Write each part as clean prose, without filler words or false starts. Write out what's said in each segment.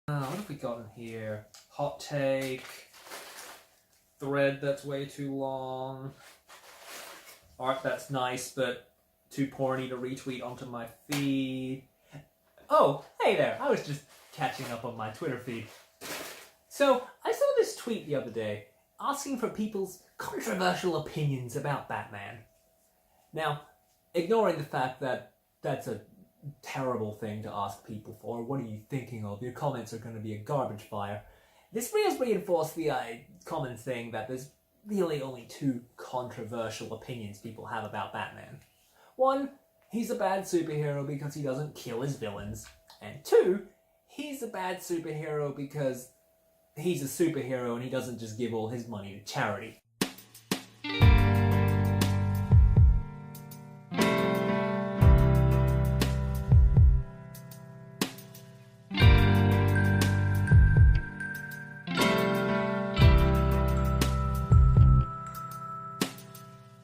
What have we got in here? Hot take. Thread that's way too long. Art that's nice but too porny to retweet onto my feed. Oh, hey there. I was just catching up on my Twitter feed. So, I saw this tweet the other day asking for people's controversial opinions about Batman. Now, ignoring the fact that that's a terrible thing to ask people for, what are you thinking of? Your comments are going to be a garbage fire. This has reinforced the common thing that there's really only two controversial opinions people have about Batman. One, he's a bad superhero because he doesn't kill his villains. And two, he's a bad superhero because he's a superhero and he doesn't just give all his money to charity.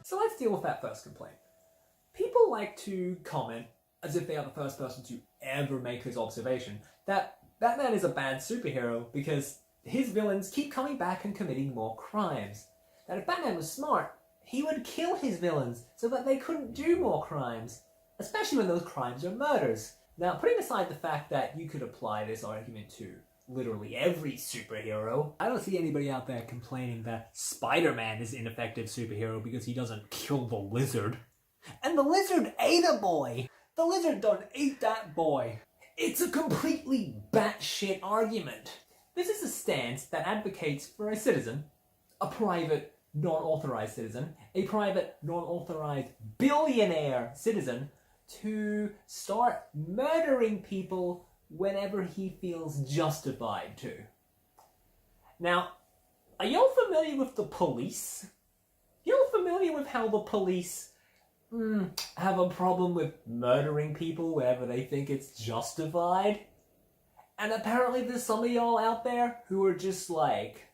So let's deal with that first complaint. People like to comment, as if they are the first person to ever make this observation, that Batman is a bad superhero because his villains keep coming back and committing more crimes. That if Batman was smart, he would kill his villains so that they couldn't do more crimes, especially when those crimes are murders. Now, putting aside the fact that you could apply this argument to literally every superhero, I don't see anybody out there complaining that Spider-Man is an ineffective superhero because he doesn't kill the Lizard. And the Lizard ate a boy! The Lizard done ate that boy! It's a completely batshit argument. This is a stance that advocates for a citizen, a private, non-authorized citizen, a private, non-authorized billionaire citizen, to start murdering people whenever he feels justified to. Now, are y'all familiar with the police? Y'all familiar with how the police have a problem with murdering people whenever they think it's justified? And apparently there's some of y'all out there who are just like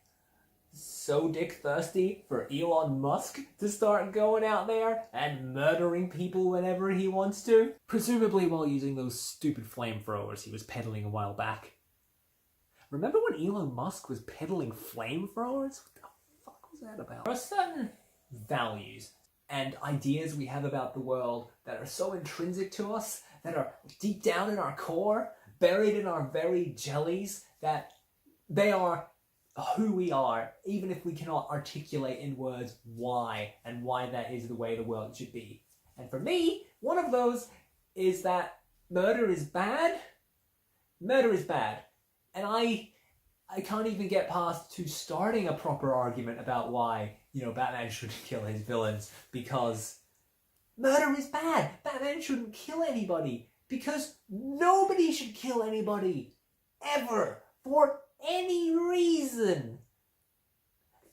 so dick thirsty for Elon Musk to start going out there and murdering people whenever he wants to. Presumably while using those stupid flamethrowers he was peddling a while back. Remember when Elon Musk was peddling flamethrowers? What the fuck was that about? There are certain values and ideas we have about the world that are so intrinsic to us, that are deep down in our core, buried in our very jellies, that they are who we are, even if we cannot articulate in words why, and why that is the way the world should be. And for me, one of those is that murder is bad. Murder is bad. And I can't even get past to starting a proper argument about why, Batman shouldn't kill his villains, because murder is bad. Batman shouldn't kill anybody, because nobody should kill anybody, ever, for any reason.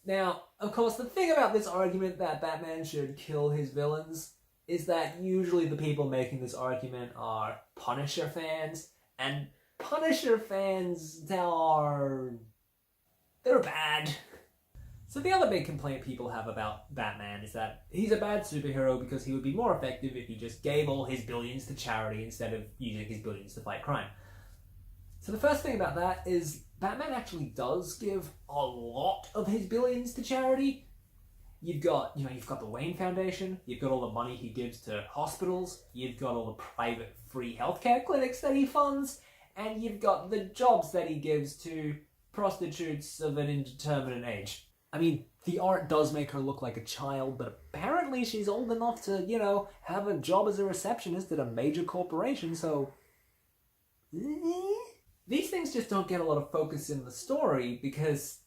Now, of course, the thing about this argument that Batman should kill his villains is that usually the people making this argument are Punisher fans, and Punisher fans they're bad. So the other big complaint people have about Batman is that he's a bad superhero because he would be more effective if he just gave all his billions to charity instead of using his billions to fight crime. So the first thing about that is Batman actually does give a lot of his billions to charity. You've got the Wayne Foundation, you've got all the money he gives to hospitals, you've got all the private free healthcare clinics that he funds, and you've got the jobs that he gives to prostitutes of an indeterminate age. I mean, the art does make her look like a child, but apparently she's old enough to, have a job as a receptionist at a major corporation, so these things just don't get a lot of focus in the story because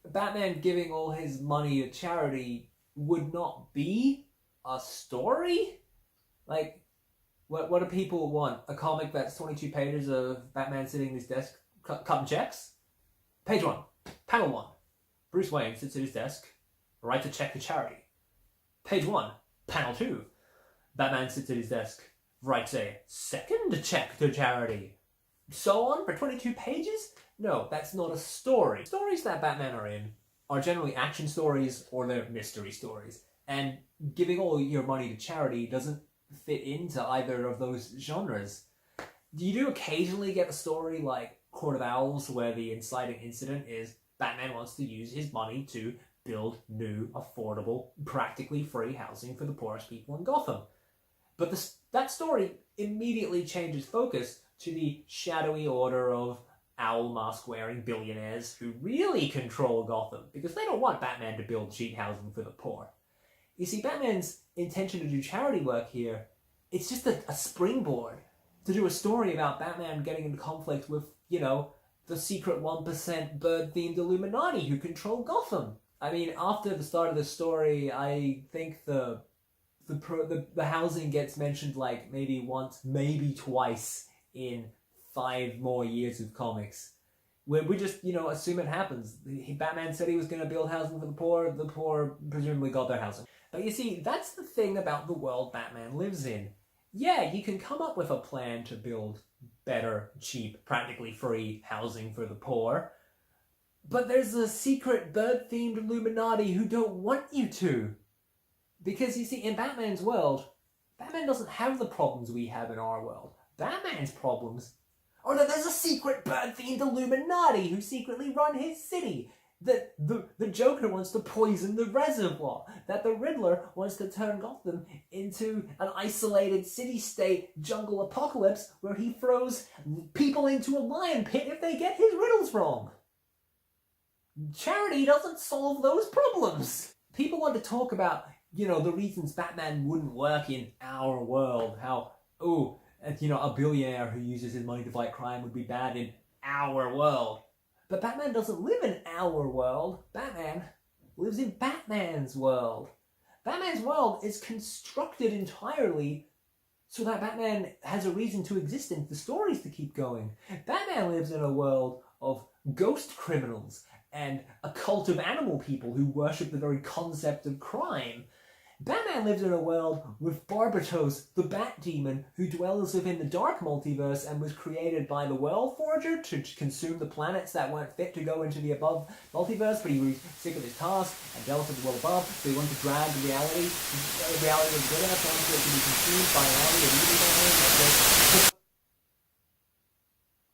Batman giving all his money to charity would not be a story? Like, what do people want? A comic that's 22 pages of Batman sitting at his desk cutting checks? Page 1, panel 1. Bruce Wayne sits at his desk, writes a check to charity. Page 1, panel 2. Batman sits at his desk, writes a second check to charity. So on for 22 pages? No, that's not a story. Stories that Batman are in are generally action stories or they're mystery stories. And giving all your money to charity doesn't fit into either of those genres. You do occasionally get a story like Court of Owls, where the inciting incident is Batman wants to use his money to build new, affordable, practically free housing for the poorest people in Gotham. But that story immediately changes focus to the shadowy order of owl mask-wearing billionaires who really control Gotham, because they don't want Batman to build cheap housing for the poor. You see, Batman's intention to do charity work here, it's just a springboard to do a story about Batman getting into conflict with, you know, the secret 1% bird-themed Illuminati who control Gotham. I mean, after the start of the story, I think the housing gets mentioned like maybe once, maybe twice in 5 more years of comics. We just, you know, assume it happens. Batman said he was going to build housing for the poor presumably got their housing. But you see, that's the thing about the world Batman lives in. Yeah, you can come up with a plan to build better, cheap, practically free housing for the poor, but there's a secret bird-themed Illuminati who don't want you to. Because, you see, in Batman's world, Batman doesn't have the problems we have in our world. Batman's problems are that there's a secret bird-themed Illuminati who secretly run his city. That the Joker wants to poison the reservoir. That the Riddler wants to turn Gotham into an isolated city-state jungle apocalypse where he throws people into a lion pit if they get his riddles wrong. Charity doesn't solve those problems. People want to talk about, you know, the reasons Batman wouldn't work in our world. How, you know, a billionaire who uses his money to fight crime would be bad in our world. But Batman doesn't live in our world. Batman lives in Batman's world. Batman's world is constructed entirely so that Batman has a reason to exist and the stories to keep going. Batman lives in a world of ghost criminals and a cult of animal people who worship the very concept of crime. Batman lives in a world with Barbatos, the Bat Demon, who dwells within the Dark Multiverse and was created by the World Forger to consume the planets that weren't fit to go into the above multiverse, but he was sick of his task and jealous of the world above, so he wanted to drag the reality of the good enough so it could be consumed by reality of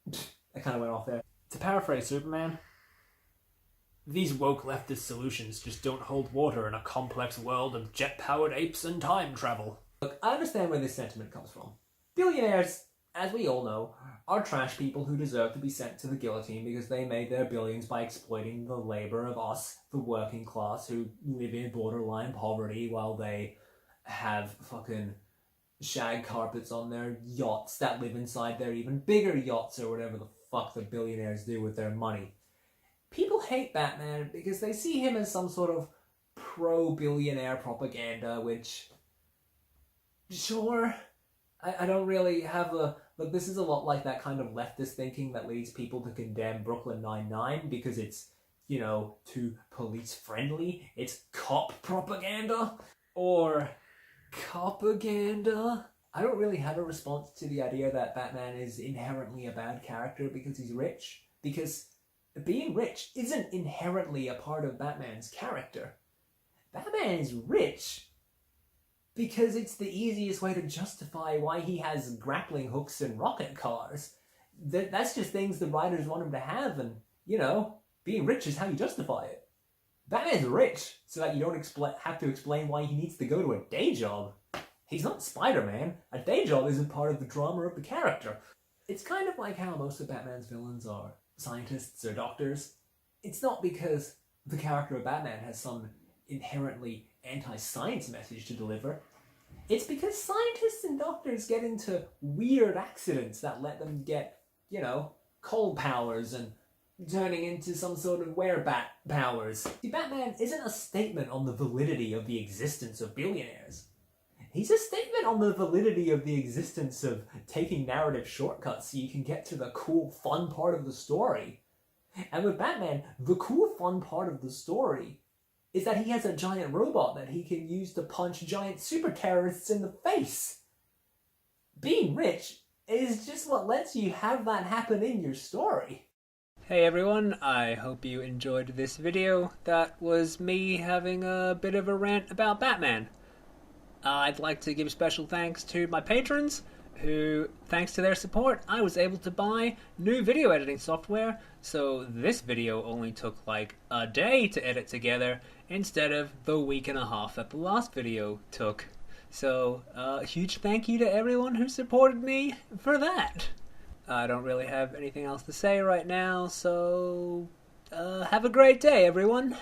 evil. I kind of went off there. To paraphrase Superman, these woke leftist solutions just don't hold water in a complex world of jet-powered apes and time travel. Look, I understand where this sentiment comes from. Billionaires, as we all know, are trash people who deserve to be sent to the guillotine because they made their billions by exploiting the labor of us, the working class, who live in borderline poverty while they have fucking shag carpets on their yachts that live inside their even bigger yachts or whatever the fuck the billionaires do with their money. People hate Batman because they see him as some sort of pro-billionaire propaganda, which, sure, I don't really have a... But this is a lot like that kind of leftist thinking that leads people to condemn Brooklyn Nine-Nine because it's, you know, too police-friendly. It's cop propaganda. Or copaganda. I don't really have a response to the idea that Batman is inherently a bad character because he's rich. Because being rich isn't inherently a part of Batman's character. Batman is rich because it's the easiest way to justify why he has grappling hooks and rocket cars. That's just things the writers want him to have, and, you know, being rich is how you justify it. Batman's rich so that you don't have to explain why he needs to go to a day job. He's not Spider-Man. A day job isn't part of the drama of the character. It's kind of like how most of Batman's villains are scientists or doctors. It's not because the character of Batman has some inherently anti-science message to deliver. It's because scientists and doctors get into weird accidents that let them get, you know, cold powers and turning into some sort of werebat powers. See, Batman isn't a statement on the validity of the existence of billionaires. He's a statement on the validity of the existence of taking narrative shortcuts so you can get to the cool, fun part of the story. And with Batman, the cool, fun part of the story is that he has a giant robot that he can use to punch giant super terrorists in the face. Being rich is just what lets you have that happen in your story. Hey everyone, I hope you enjoyed this video. That was me having a bit of a rant about Batman. I'd like to give special thanks to my patrons who, thanks to their support, I was able to buy new video editing software, so this video only took like a day to edit together instead of the week and a half that the last video took. So, a huge thank you to everyone who supported me for that. I don't really have anything else to say right now, so have a great day, everyone.